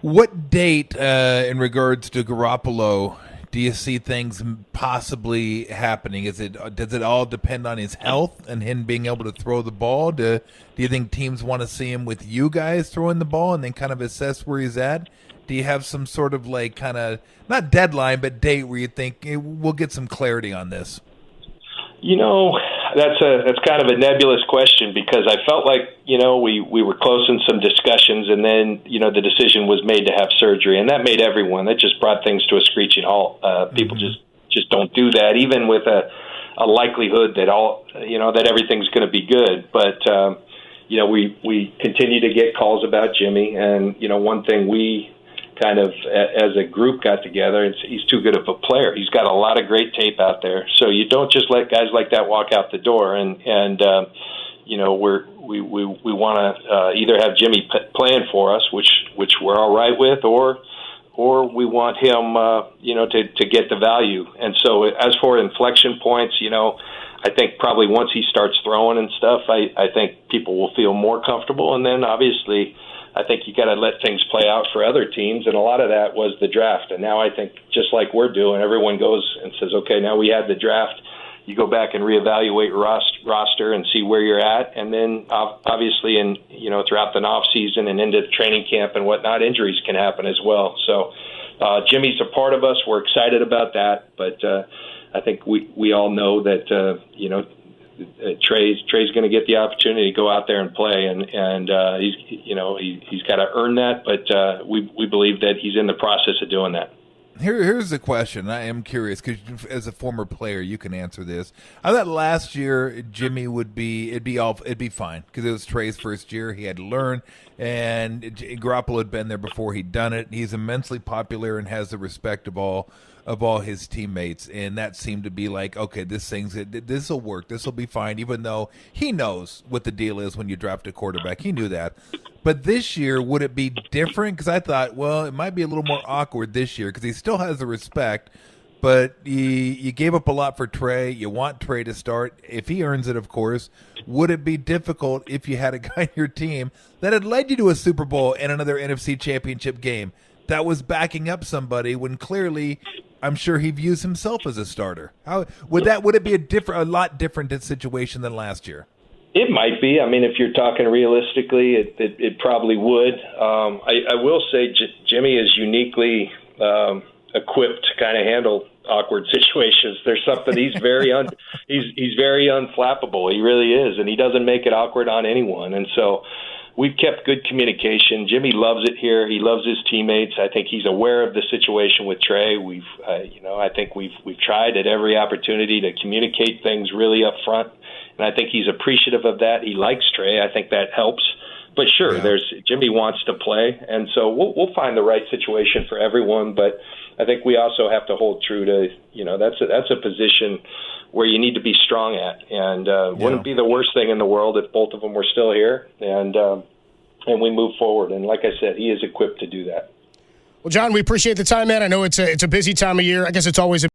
What date, in regards to Garoppolo, do you see things possibly happening? Does it all depend on his health and him being able to throw the ball? Do you think teams want to see him with you guys throwing the ball and then kind of assess where he's at? Do you have some sort of like kind of not deadline but date where you think we'll get some clarity on this? That's kind of a nebulous question because I felt like, we were close in some discussions and then, the decision was made to have surgery and that made everyone. That just brought things to a screeching halt. People just don't do that, even with a likelihood that everything's going to be good. But, we continue to get calls about Jimmy. And, one thing we kind of, as a group, got together, he's too good of a player. He's got a lot of great tape out there. So you don't just let guys like that walk out the door. And we want to either have Jimmy playing for us, which we're all right with, or we want him, to get the value. And so as for inflection points, I think probably once he starts throwing and stuff, I think people will feel more comfortable. And then obviously, I think you got to let things play out for other teams, and a lot of that was the draft. And now I think, just like we're doing, everyone goes and says, okay, now we had the draft. You go back and reevaluate roster and see where you're at, and then obviously, throughout the off season and into training camp and whatnot, injuries can happen as well. So Jimmy's a part of us. We're excited about that, but I think we all know that Trey's going to get the opportunity to go out there and play, and he's got to earn that, but we believe that he's in the process of doing that. Here's the question. I am curious because as a former player, you can answer this. I thought last year Jimmy it'd be fine because it was Trey's first year. He had to learn, and Garoppolo had been there before he'd done it. He's immensely popular and has the respect of all his teammates, and that seemed to be like, okay, this will work. This will be fine, even though he knows what the deal is when you draft a quarterback. He knew that. But this year, would it be different? Because I thought, well, it might be a little more awkward this year because he still has the respect, but you gave up a lot for Trey. You want Trey to start. If he earns it, of course. Would it be difficult if you had a guy in your team that had led you to a Super Bowl and another NFC Championship game that was backing up somebody when clearly I'm sure he views himself as a starter? How would it be a lot different situation than last year? It might be. I mean, if you're talking realistically, it probably would. I will say Jimmy is uniquely equipped to kind of handle awkward situations. There's something he's very he's very unflappable. He really is, and he doesn't make it awkward on anyone. And so we've kept good communication. Jimmy loves it here. He loves his teammates. I think he's aware of the situation with Trey. I think we've tried at every opportunity to communicate things really up front. And I think he's appreciative of that. He likes Trey. I think that helps. But sure, Jimmy wants to play, and so we'll find the right situation for everyone. But I think we also have to hold true to that's a position where you need to be strong at, and wouldn't be the worst thing in the world if both of them were still here and we move forward. And like I said, he is equipped to do that. Well, John, we appreciate the time, man. I know it's a busy time of year. I guess it's always a